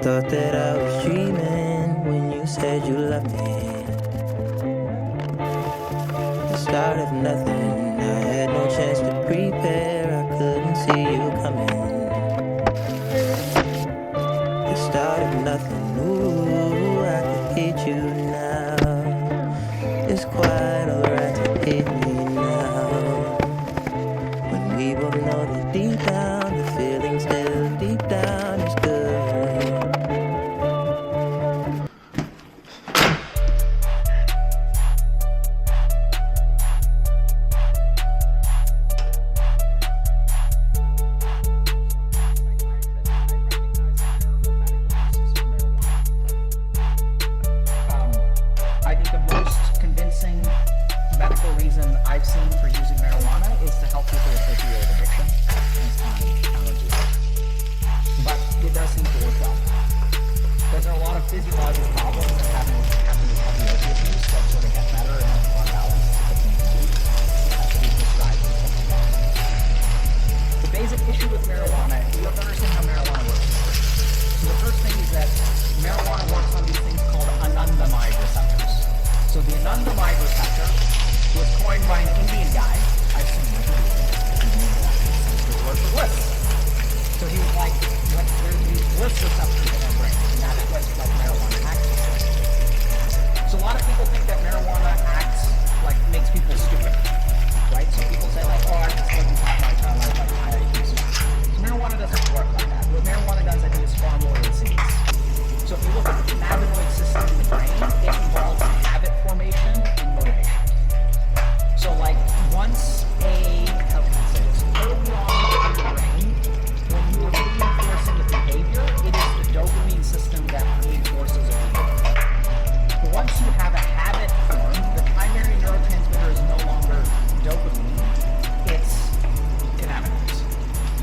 Thought that I was dreaming when you said you loved me. The start of nothing, I had no chance to prepare, I couldn't see you coming. The start of nothing, ooh, I could hate you now. It's quite alright to hate me now. When we both know that deep down, the feeling still deep down is good. I think the most convincing medical reason I've seen for using marijuana is to help people with opioid addiction and allergies. But it does seem to work well. There are a lot of physiological problems that happen with heavy opiate use that sort of get better and on balance to what you can do. It has to be prescribed and stuff like that. The basic issue with marijuana, you have to understand how marijuana works. So the first thing is that marijuana works on these things called anandamide receptors. So the anandamide receptor was coined by an Indian guy. I've seen him do the word for bliss. So he was like, there's these bliss receptors in our brain, and that's what like marijuana acts like. So a lot of people think that marijuana acts like makes people stupid, right? So people say like, oh, I can smoke and pop my child like high IQ. So marijuana doesn't work like that. What marijuana does, I think, is far more than it seems. So if you look at the cannabinoid system in the brain, it involves habit formation and motivation. So like once how can I say this? Early on in the brain, when you are reinforcing a behavior, it is the dopamine system that reinforces a behavior. But once you have a habit formed, the primary neurotransmitter is no longer dopamine, it's cannabinoids.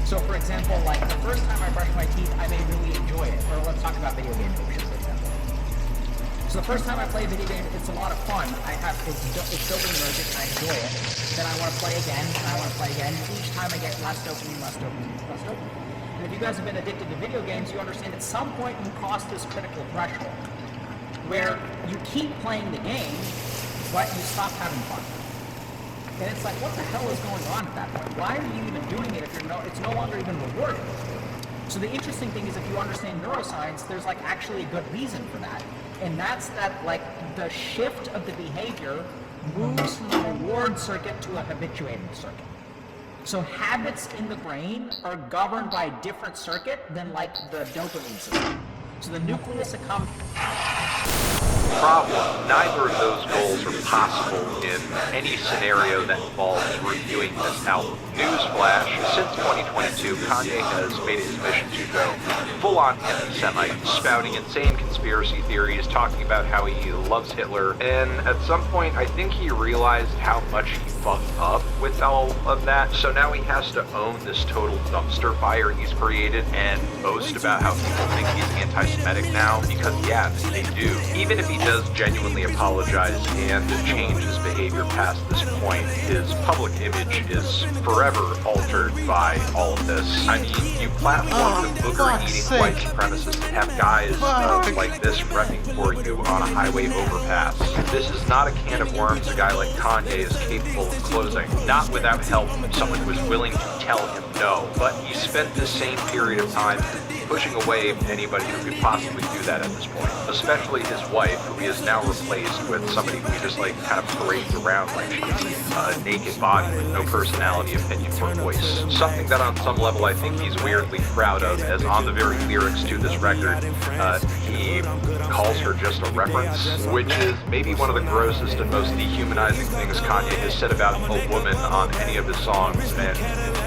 So for example, like the first time I brush my teeth, I may really enjoy it. Or let's talk about video game addiction, for example. So the first time I play a video game, it's a lot of fun. It's dopaminergic, I enjoy it. Then I want to play again, and I want to play again. Each time I get less dopamine, less dopamine, less dopamine. And if you guys have been addicted to video games, you understand at some point you cross this critical threshold where you keep playing the game, but you stop having fun. And it's like, what the hell is going on at that point? Why are you even doing it if it's no longer even rewarding? So the interesting thing is if you understand neuroscience, there's like actually a good reason for that. And that's that like the shift of the behavior moves from the reward circuit to a habituated circuit. So habits in the brain are governed by a different circuit than like the dopamine system. So the nucleus accumbens. Problem. Neither of those goals are possible in any scenario that involves reviewing this album. Newsflash, since 2022, Kanye has made it his mission to go full-on anti-Semite, spouting insane conspiracy theories, talking about how he loves Hitler, and at some point I think he realized how much he fucked up with all of that, so now he has to own this total dumpster fire he's created and boast about how people think he's anti-Semitic now, because yeah, they do. Even if he does genuinely apologize and change his behavior past this point, his public image is forever altered by all of this. I mean, you platform the booger-eating white supremacists and have guys like this repping for you on a highway overpass. This is not a can of worms a guy like Kanye is capable of closing, not without help from someone who is willing to tell him no. But he spent the same period of time pushing away anybody who could possibly do that at this point, especially his wife, who he has now replaced with somebody who he just like kind of parades around like she's a naked body with no personality, opinion, or voice. Something that on some level I think he's weirdly proud of, as on the very lyrics to this record, he calls her just a reference, which is maybe one of the grossest and most dehumanizing things Kanye has said about a woman on any of his songs, and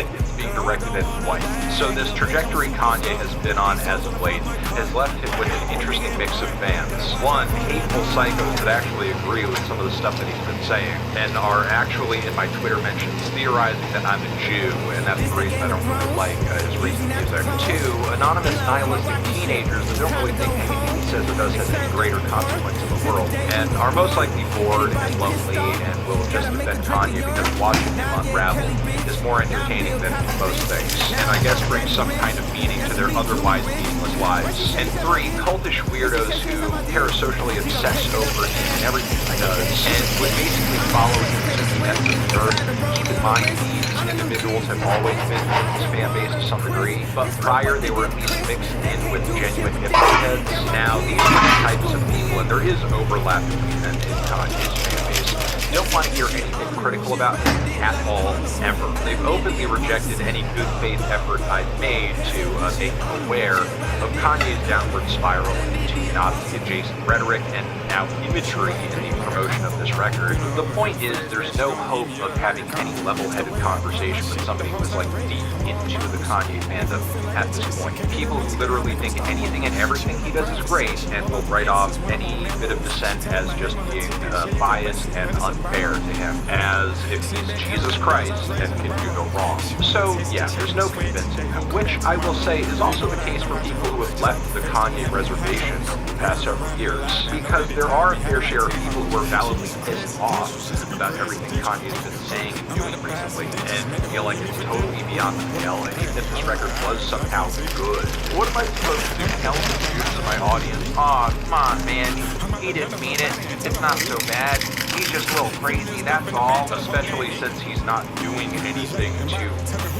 it's being directed at his wife. So this trajectory Kanye has been on as of late has left him with an interesting mix of fans. One, hateful psychos that actually agree with some of the stuff that he's been saying, and are actually in my Twitter mentions theorizing that I'm a Jew, and that's the reason I don't really like his recent music. Two, anonymous nihilistic teenagers that don't really think anything he says or does has any greater consequence in the world, and are most likely bored and lonely and will just defend Kanye because watching him unravel is more entertaining than most things, and I guess brings some kind of meaning to their otherwise meaningless lives. And 3, cultish weirdos who parasocially obsess over him and everything he does, and would basically follow him to the ends of the earth. Keep in mind, these individuals have always been in his fan base to some degree, but prior they were at least mixed in with genuine hip-hop heads. Now, these types of people, and there is overlap between them in Kanye's fan base, don't want to hear anything critical about him at all, ever. They've openly rejected any good faith effort I've made to make them aware of Kanye's downward spiral into Nazi-adjacent rhetoric and now imagery in the promotion of this record. The point is, there's no hope of having any level-headed conversation with somebody who's like deep into the Kanye fandom at this point. People who literally think anything and everything he does is great and will write off any bit of dissent as just being biased and unfair to him, as if he's Jesus Christ and can do no wrong. So yeah, there's no convincing him, which I will say is also the case for people who have left the Kanye reservation over the past several years, because there are a fair share of people who are validly pissed off about everything Kanye's been saying and doing recently, and feel like it's totally beyond the pale, and even if this record was somehow good, what am I supposed to do? Tell the Jews of my audience, "Aw, come on, man, he didn't mean it, it's not so bad, he's just a little crazy, that's all," especially since he's not doing anything to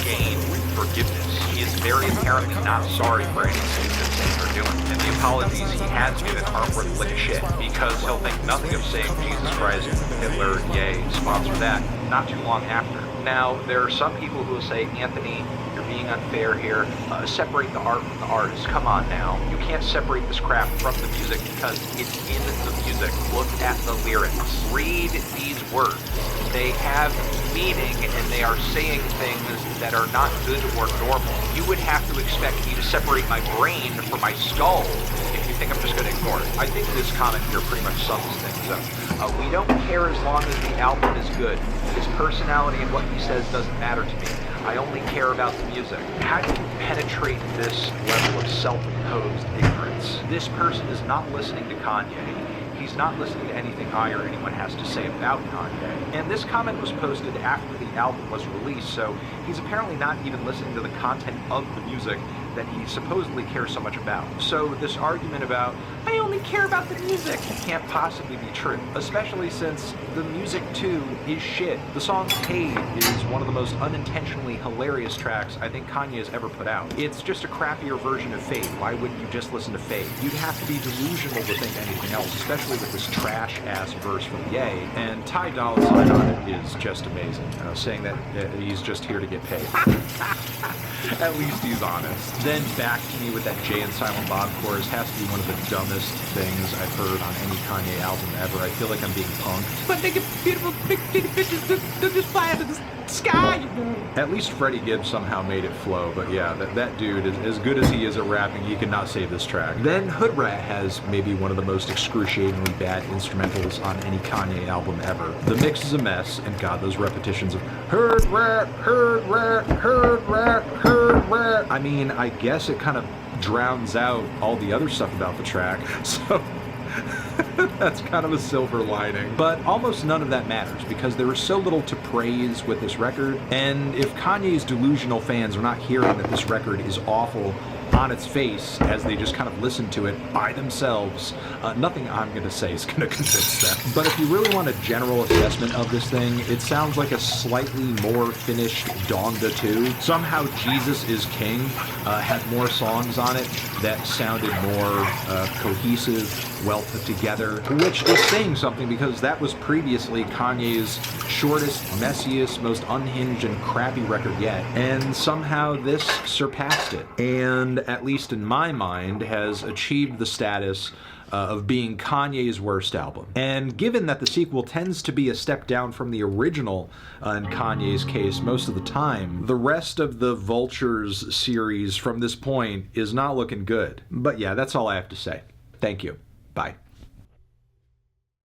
gain forgiveness. He is very apparently not sorry for anything he's been saying or doing, and the apologies he has given are worth lick shit, because he'll think nothing of saying Jesus Christ, Hitler, yay, sponsor that, not too long after. Now, there are some people who will say, "Anthony, you're being unfair here. Separate the art from the artist. Come on now. You can't separate this crap from the music because it's in the music. Look at the lyrics. Read these words. They have meaning, and they are saying things that are not good or normal. You would have to expect me to separate my brain from my skull if you think I'm just going to ignore it." I think this comment here pretty much sums things up. We don't care as long as the album is good. His personality and what he says doesn't matter to me. I only care about the music. How do you penetrate this level of self-imposed ignorance? This person is not listening to Kanye. He's not listening to anything I or anyone has to say about Kanye. And this comment was posted after the album was released, so he's apparently not even listening to the content of the music that he supposedly cares so much about. So this argument about, "I only care about the music," can't possibly be true, especially since the music too is shit. The song Paid is one of the most unintentionally hilarious tracks I think Kanye has ever put out. It's just a crappier version of Fade. Why wouldn't you just listen to Fade? You'd have to be delusional to think anything else, especially with this trash-ass verse from Ye. And Ty Dolla $ign on it is just amazing, saying that he's just here to get paid. At least he's honest. Then Back to Me with that Jay and Silent Bob chorus has to be one of the dumbest things I've heard on any Kanye album ever. I feel like I'm being punked. But they get beautiful big titty bitches that just fly out of the sky. At least Freddie Gibbs somehow made it flow, but yeah, that dude, as good as he is at rapping, he cannot save this track. Then Hood Rat has maybe one of the most excruciatingly bad instrumentals on any Kanye album ever. The mix is a mess, and God, those repetitions of Hood Rat, Hood Rat, Hood Rat, Hood Rat. I mean, I guess it kind of drowns out all the other stuff about the track, so that's kind of a silver lining. But almost none of that matters, because there is so little to praise with this record, and if Kanye's delusional fans are not hearing that this record is awful on its face as they just kind of listen to it by themselves, nothing I'm going to say is going to convince them. But if you really want a general assessment of this thing, it sounds like a slightly more finished Donda 2. Somehow Jesus is King had more songs on it that sounded more cohesive, well put together, which is saying something, because that was previously Kanye's shortest, messiest, most unhinged and crappy record yet, and somehow this surpassed it, and at least in my mind has achieved the status of being Kanye's worst album. And given that the sequel tends to be a step down from the original in Kanye's case most of the time, the rest of the Vultures series from this point is not looking good. But yeah, that's all I have to say. Thank you. Bye.